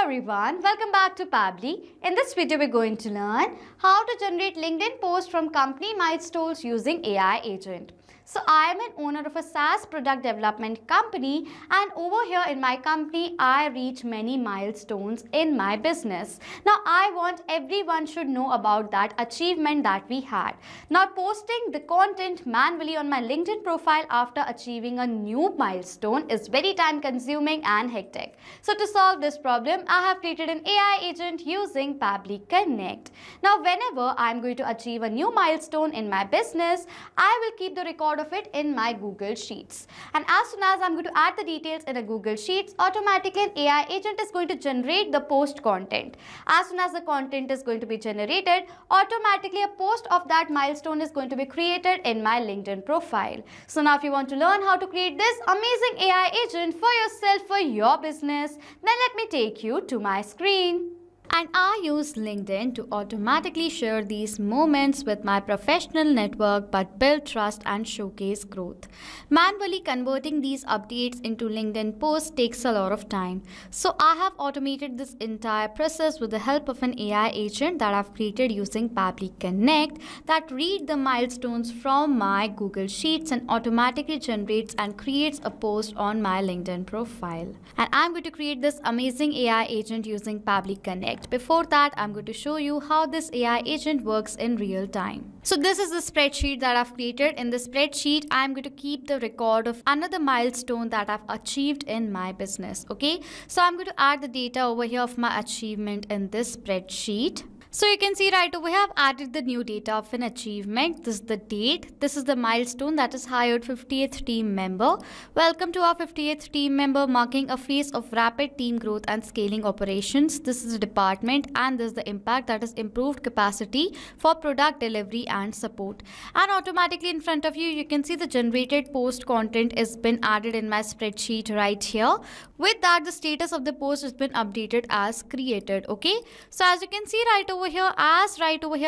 Hello everyone, welcome back to Pabbly. In this video, we're going to learn how to generate LinkedIn posts from company milestones using AI agent. So I am an owner of a SaaS product development company, and over here in my company, I reach many milestones in my business. Now I want everyone should know about that achievement that we had. Now posting the content manually on my LinkedIn profile after achieving a new milestone is very time consuming and hectic. So to solve this problem, I have created an AI agent using Pabbly Connect. Now whenever I am going to achieve a new milestone in my business, I will keep the record of it in my Google Sheets. And as soon as I'm going to add the details in a Google Sheets, automatically an AI agent is going to generate the post content. As soon as the content is going to be generated, automatically a post of that milestone is going to be created in my LinkedIn profile. So now if you want to learn how to create this amazing AI agent for yourself, for your business, then let me take you to my screen. And I use LinkedIn to automatically share these moments with my professional network but build trust and showcase growth. Manually converting these updates into LinkedIn posts takes a lot of time. So I have automated this entire process with the help of an AI agent that I've created using Pabbly Connect that reads the milestones from my Google Sheets and automatically generates and creates a post on my LinkedIn profile. And I'm going to create this amazing AI agent using Pabbly Connect. Before that, I'm going to show you how this AI agent works in real time. So this is the spreadsheet that I've created. In the spreadsheet, I'm going to keep the record of another milestone that I've achieved in my business. Okay, so I'm going to add the data over here of my achievement in this spreadsheet. So you can see right over here, I've added the new data of an achievement. This is the date. This is the milestone that is hired 50th team member. Welcome to our 50th team member, marking a phase of rapid team growth and scaling operations. This is the department, and this is the impact that is improved capacity for product delivery and support. And automatically in front of you, you can see the generated post content has been added in my spreadsheet right here. With that, the status of the post has been updated as created. Okay, so as you can see right over here,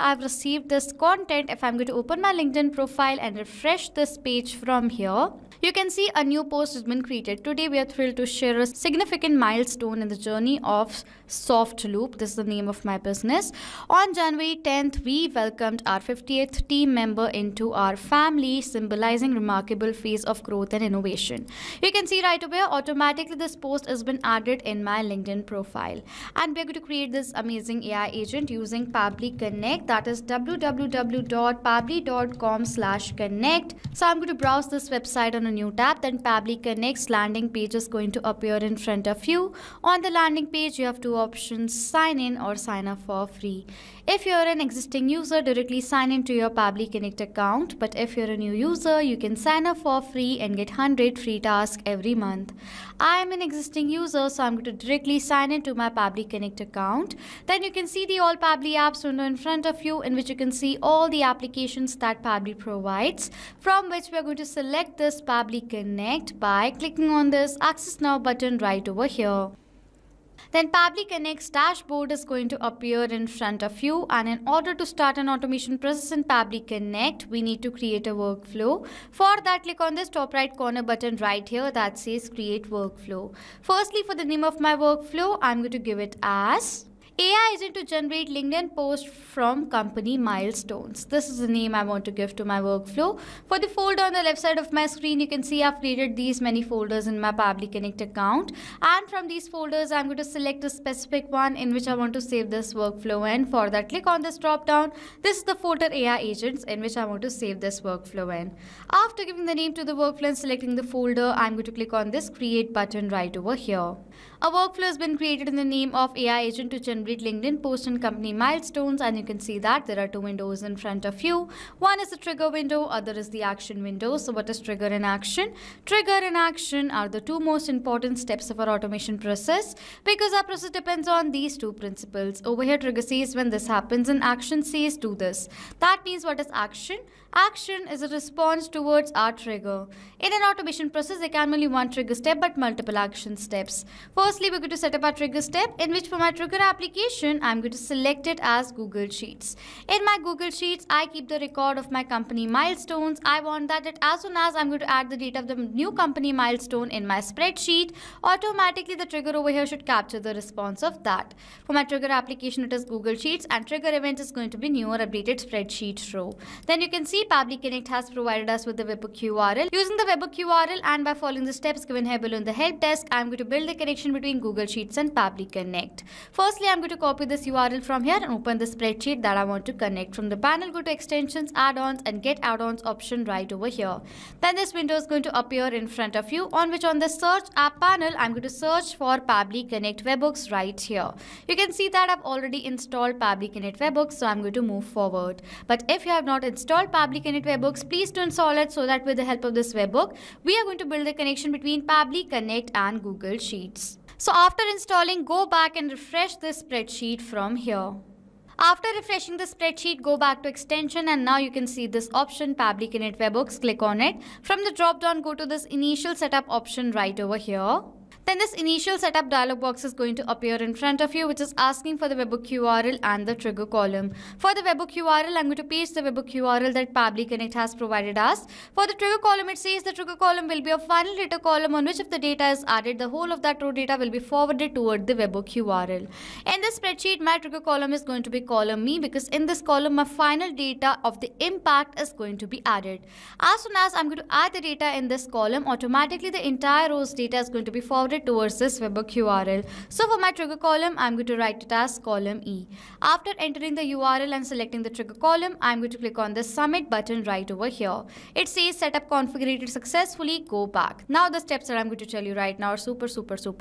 I've received this content. If I'm going to open my LinkedIn profile and refresh this page from here, you can see a new post has been created. Today we are thrilled to share a significant milestone in the journey of Soft Loop. This is the name of my business. On January 10th, we welcomed our 50th team member into our family, symbolizing remarkable phase of growth and innovation. You can see right away, automatically this post has been added in my LinkedIn profile. And we're going to create this amazing AI agent using Pabbly Connect. That is www.pabbly.com/connect. So I'm going to browse this website on a new tab. Then Pabbly Connect's landing page is going to appear in front of you. On the landing page, you have two options: sign in or sign up for free. If you're an existing user, directly sign into your Pabbly Connect account. But if you're a new user, you can sign up for free and get 100 free tasks every month. I am an existing user, so I'm going to directly sign into my Pabbly Connect account. Then you can see the All Pabbly Apps window in front of you, in which you can see all the applications that Pabbly provides, from which we are going to select this Pabbly Connect by clicking on this Access Now button right over here. Then Pabbly Connect's dashboard is going to appear in front of you, and in order to start an automation process in Pabbly Connect, we need to create a workflow. For that, click on this top right corner button right here that says Create Workflow. Firstly, for the name of my workflow, I'm going to give it as AI agent to generate LinkedIn post from company milestones. This is the name I want to give to my workflow. For the folder on the left side of my screen, you can see I've created these many folders in my Pabbly Connect account. And from these folders, I'm going to select a specific one in which I want to save this workflow in. For that, click on this drop down. This is the folder AI agents in which I want to save this workflow in. After giving the name to the workflow and selecting the folder, I'm going to click on this create button right over here. A workflow has been created in the name of AI agent to generate LinkedIn post and company milestones, and you can see that there are two windows in front of you. One is the trigger window, other is the action window. So what is trigger and action? Trigger and action are the two most important steps of our automation process, because our process depends on these two principles. Over here, trigger says when this happens and action says do this. That means what is action? Action is a response towards our trigger. In an automation process, there can be only one trigger step but multiple action steps. For firstly, we're going to set up our trigger step, in which for my trigger application, I'm going to select it as Google Sheets. In my Google Sheets, I keep the record of my company milestones. I want that as soon as I'm going to add the data of the new company milestone in my spreadsheet, automatically the trigger over here should capture the response of that. For my trigger application, it is Google Sheets, and trigger event is going to be newer updated spreadsheet row. Then you can see Pabbly Connect has provided us with the webhook URL. Using the webhook URL and by following the steps given here below in the help desk, I'm going to build the connection between Google Sheets and Pabbly Connect. Firstly, I'm going to copy this URL from here and open the spreadsheet that I want to connect. From the panel, go to extensions, add-ons and get add-ons option right over here. Then this window is going to appear in front of you, on which on the search app panel, I'm going to search for Pabbly Connect webhooks right here. You can see that I've already installed Pabbly Connect webhooks, so I'm going to move forward. But if you have not installed Pabbly Connect webhooks, please do install it, so that with the help of this webhook, we are going to build a connection between Pabbly Connect and Google Sheets. So after installing, go back and refresh this spreadsheet from here. After refreshing the spreadsheet, go back to extension and now you can see this option Pabbly Connect webhooks. Click on it. From the drop down, go to this initial setup option right over here. Then this initial setup dialog box is going to appear in front of you, which is asking for the webhook URL and the trigger column. For the webhook URL, I'm going to paste the webhook URL that Pabbly Connect has provided us. For the trigger column, it says the trigger column will be a final data column on which if the data is added, the whole of that row data will be forwarded toward the webhook URL. In this spreadsheet, my trigger column is going to be column me, because in this column, my final data of the impact is going to be added. As soon as I'm going to add the data in this column, automatically the entire row's data is going to be forwarded towards this webhook URL. So for my trigger column, I'm going to write it as column E. After entering the URL and selecting the trigger column, I'm going to click on the submit button right over here. It says setup configured successfully, go back. Now the steps that I'm going to tell you right now are super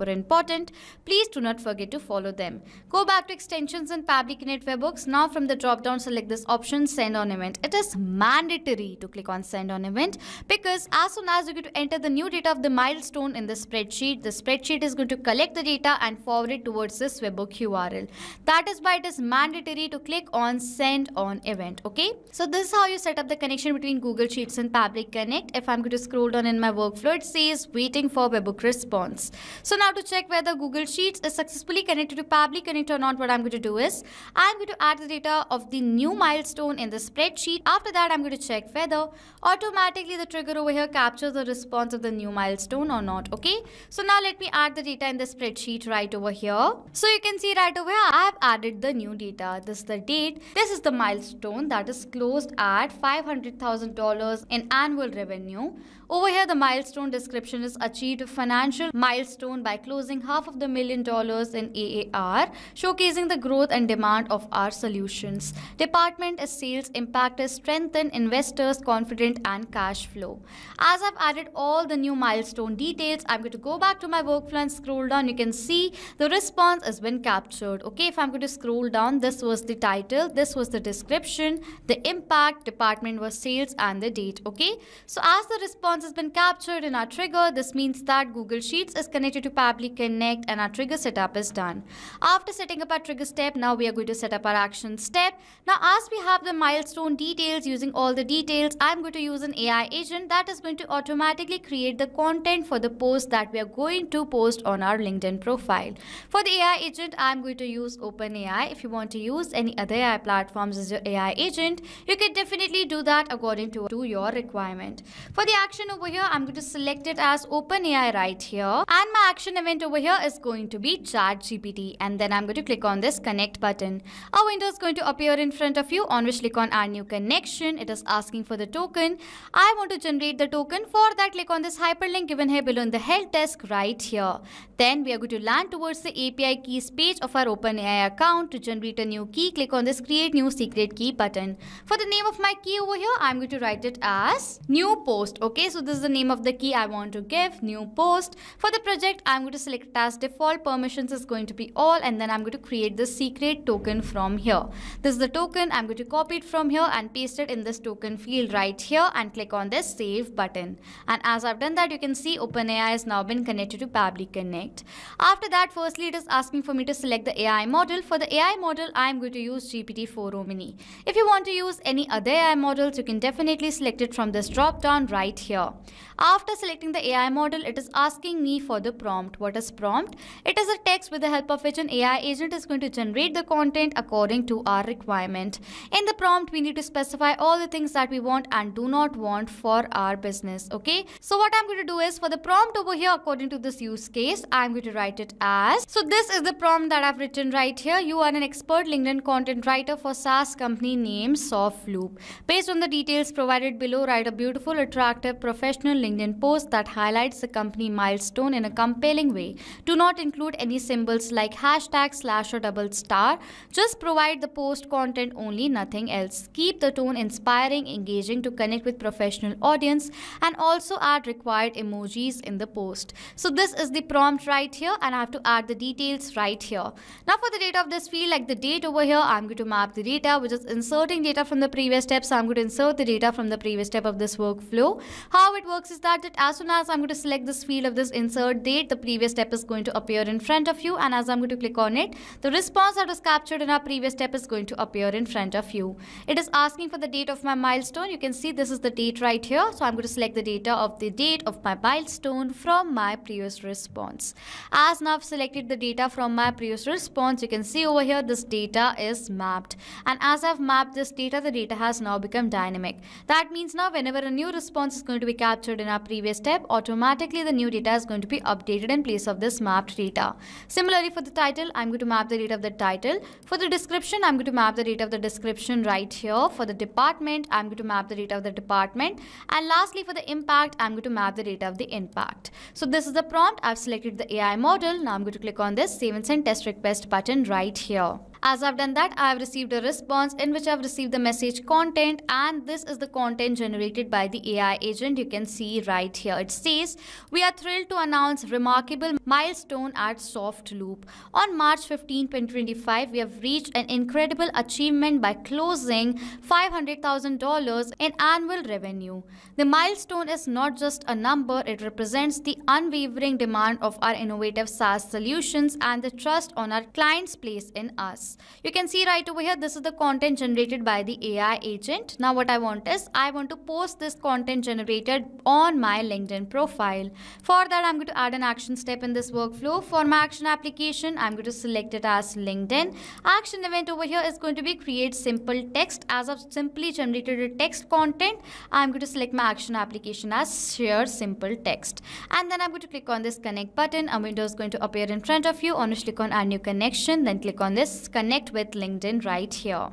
important. Please do not forget to follow them. Go back to extensions and Pabbly Connect webhooks. Now from the drop down, select this option send on event. It is mandatory to click on send on event, because as soon as you're going to enter the new data of the milestone in the spreadsheet is going to collect the data and forward it towards this webhook URL. That is why it is mandatory to click on send on event. Okay, so this is how you set up the connection between Google Sheets and Pabbly Connect. If I'm going to scroll down in my workflow, it says waiting for webhook response. So now to check whether Google Sheets is successfully connected to Pabbly Connect or not, what I'm going to do is I'm going to add the data of the new milestone in the spreadsheet. After that, I'm going to check whether automatically the trigger over here captures the response of the new milestone or not. Okay, so now let me add the data in the spreadsheet right over here. So you can see right over here, I have added the new data. This is the date. This is the milestone that is closed at $500,000 in annual revenue. Over here, the milestone description is achieved a financial milestone by closing $500,000 in AAR, showcasing the growth and demand of our solutions. Department is sales impact is strengthen investors confident and cash flow. As I've added all the new milestone details, I'm going to go back to my workflow and scroll down. You can see the response has been captured. Okay, if I'm going to scroll down, this was the title, this was the description, the impact, department was sales and the date. Okay, so as the response has been captured in our trigger, this means that Google Sheets is connected to Pabbly Connect and our trigger setup is done. After setting up our trigger step, now we are going to set up our action step. Now as we have the milestone details, using all the details, I'm going to use an AI agent that is going to automatically create the content for the post that we are going to post on our LinkedIn profile. For the AI agent, I'm going to use OpenAI. If you want to use any other AI platforms as your AI agent, you can definitely do that according to your requirement. For the action over here, I'm going to select it as OpenAI right here, and my action event over here is going to be ChatGPT, and then I'm going to click on this connect button. A window is going to appear in front of you, on which click on add new connection. It is asking for the token. I want to generate the token. For that, click on this hyperlink given here below in the help desk right here. Then we are going to land towards the API keys page of our OpenAI account. To generate a new key, click on this create new secret key button. For the name of my key over here, I'm going to write it as new post. Okay, so this is the name of the key I want to give, new post. For the project, I'm going to select it as default permissions is going to be all, and then I'm going to create the secret token from here. This is the token. I'm going to copy it from here and paste it in this token field right here and click on this save button. And as I've done that, you can see OpenAI has now been connected to to Pabbly Connect. After that, firstly, it is asking for me to select the AI model. For the AI model, I am going to use GPT-4 Omni. If you want to use any other AI models, you can definitely select it from this drop down right here. After selecting the AI model, it is asking me for the prompt. What is prompt? It is a text with the help of which an AI agent is going to generate the content according to our requirement. In the prompt, we need to specify all the things that we want and do not want for our business. Okay, so what I'm going to do is, for the prompt over here, according to this use case, I'm going to write it as, so this is the prompt that I've written right here. You are an expert LinkedIn content writer for SaaS company named SoftLoop. Based on the details provided below, write a beautiful, attractive, professional LinkedIn post that highlights the company milestone in a compelling way. Do not include any symbols like hashtag, slash or double star. Just provide the post content only, nothing else. Keep the tone inspiring, engaging to connect with professional audience, and also add required emojis in the post. So this is the prompt right here, and I have to add the details right here. Now for the data of this field, like the date over here, I'm going to map the data, which is inserting data from the previous step. So I'm going to insert the data from the previous step of this workflow. How it works is that as soon as I'm going to select this field of this insert date, the previous step is going to appear in front of you, and as I'm going to click on it, the response that was captured in our previous step is going to appear in front of you. It is asking for the date of my milestone. You can see this is the date right here. So I'm going to select the data of the date of my milestone from my previous response. As now I've selected the data from my previous response, you can see over here this data is mapped, and as I've mapped this data, the data has now become dynamic. That means now whenever a new response is going to be captured in our previous step, automatically the new data is going to be updated in place of this mapped data. Similarly, for the title, I'm going to map the data of the title. For the description, I'm going to map the data of the description right here. For the department, I'm going to map the data of the department, and lastly for the impact, I'm going to map the data of the impact. So this is the prompt. I've selected the AI model. Now I'm going to click on this save and send test request button right here. As I've done that, I have received a response in which I've received the message content, and this is the content generated by the AI agent. You can see right here. It says, we are thrilled to announce remarkable milestone at SoftLoop. On March 15, 2025, we have reached an incredible achievement by closing $500,000 in annual revenue. The milestone is not just a number, it represents the unwavering demand of our innovative SaaS solutions and the trust on our clients place in us. You can see right over here, this is the content generated by the AI agent. Now what I want is, I want to post this content generated on my LinkedIn profile. For that, I'm going to add an action step in this workflow. For my action application, I'm going to select it as LinkedIn. Action event over here is going to be create simple text. As I've simply generated a text content, I'm going to select my action application as share simple text. And then I'm going to click on this connect button. A window is going to appear in front of you. On which click on add new connection, then click on this connect with LinkedIn right here.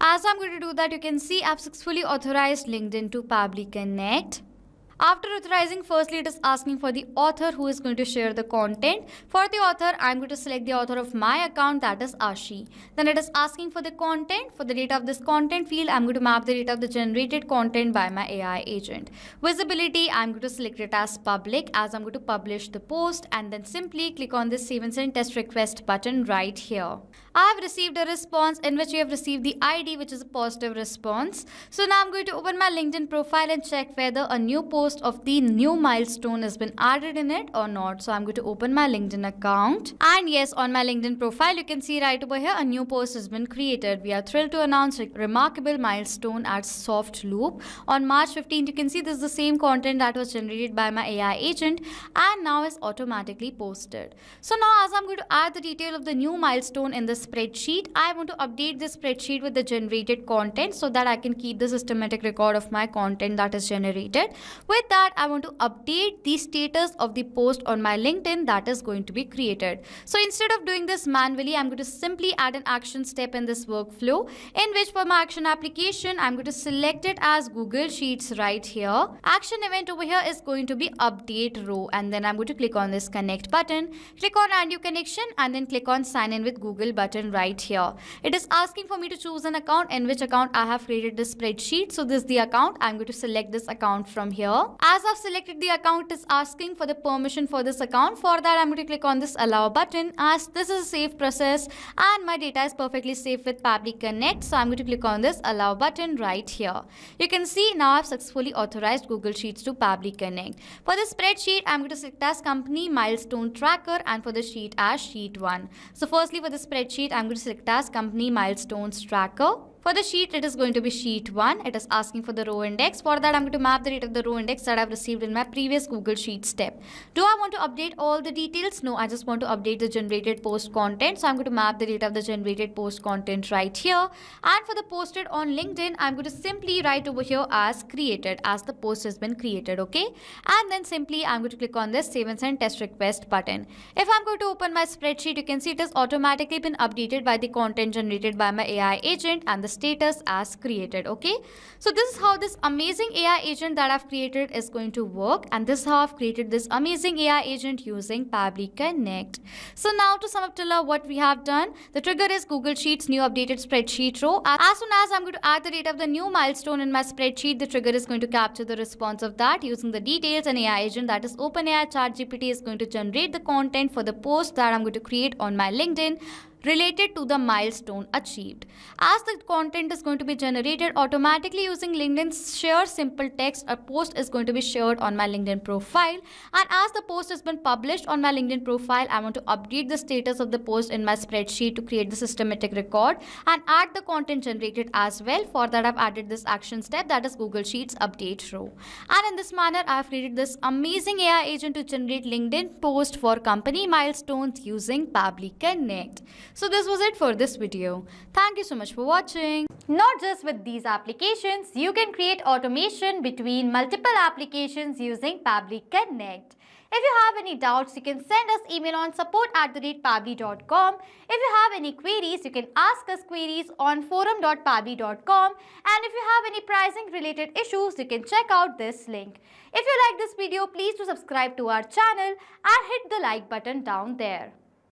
As I'm going to do that, you can see I've successfully authorized LinkedIn to Pabbly Connect. After authorizing, firstly it is asking for the author who is going to share the content. For the author, I'm going to select the author of my account, that is Ashi. Then it is asking for the content. For the data of this content field, I'm going to map the data of the generated content by my AI agent. Visibility, I'm going to select it as public, as I'm going to publish the post, and then simply click on this save and send test request button right here. I have received a response in which you have received the ID, which is a positive response. So now I'm going to open my LinkedIn profile and check whether a new post of the new milestone has been added in it or not. So I'm going to open my LinkedIn account, and yes, on my LinkedIn profile you can see right over here a new post has been created. We are thrilled to announce a remarkable milestone at SoftLoop. On March 15th, you can see this is the same content that was generated by my AI agent and now is automatically posted. So now as I'm going to add the detail of the new milestone in the spreadsheet, I want to update this spreadsheet with the generated content so that I can keep the systematic record of my content that is generated. With that, I want to update the status of the post on my LinkedIn that is going to be created. So instead of doing this manually, I'm going to simply add an action step in this workflow, in which for my action application, I'm going to select it as Google Sheets right here. Action event over here is going to be update row, and then I'm going to click on this connect button, click on add new connection, and then click on sign in with Google button right here. It is asking for me to choose an account, in which account I have created this spreadsheet. So this is the account. I'm going to select this account from here. here. As I've selected the account, it is asking for the permission for this account. For that, I'm going to click on this allow button, as this is a safe process and my data is perfectly safe with Pabbly Connect. So I'm going to click on this allow button right here. You can see now I've successfully authorized Google Sheets to Pabbly Connect. For the spreadsheet, I'm going to select as company milestone tracker, and for the sheet as sheet 1. So firstly, for the spreadsheet, I'm going to select as company milestones tracker. For the sheet, it is going to be sheet 1. It is asking for the row index. For that, I'm going to map the data of the row index that I've received in my previous Google Sheet step. Do I want to update all the details? No, I just want to update the generated post content. So I'm going to map the data of the generated post content right here. And for the posted on LinkedIn, I'm going to simply write over here as created, as the post has been created, okay? And then simply I'm going to click on this save and send test request button. If I'm going to open my spreadsheet, you can see it has automatically been updated by the content generated by my AI agent and the status as created, okay? So this is how this amazing AI agent that I've created is going to work, and this is how I've created this amazing AI agent using Pabbly Connect. So now to sum up till what we have done, the trigger is Google Sheets new updated spreadsheet row. As soon as I'm going to add the data of the new milestone in my spreadsheet, the trigger is going to capture the response of that using the details, and AI agent, that is OpenAI ChatGPT, is going to generate the content for the post that I'm going to create on my LinkedIn related to the milestone achieved. As the content is going to be generated automatically using LinkedIn's share simple text, a post is going to be shared on my LinkedIn profile, and as the post has been published on my LinkedIn profile, I want to update the status of the post in my spreadsheet to create the systematic record and add the content generated as well. For that, I've added this action step, that is Google Sheets update row. And in this manner, I've created this amazing AI agent to generate LinkedIn post for company milestones using Pabbly Connect. So this was it for this video. Thank you so much for watching. Not just with these applications, you can create automation between multiple applications using Pabbly Connect. If you have any doubts, you can send us email on support@pabbly.com. If you have any queries, you can ask us queries on forum.pabbly.com. And if you have any pricing related issues, you can check out this link. If you like this video, please do subscribe to our channel and hit the like button down there.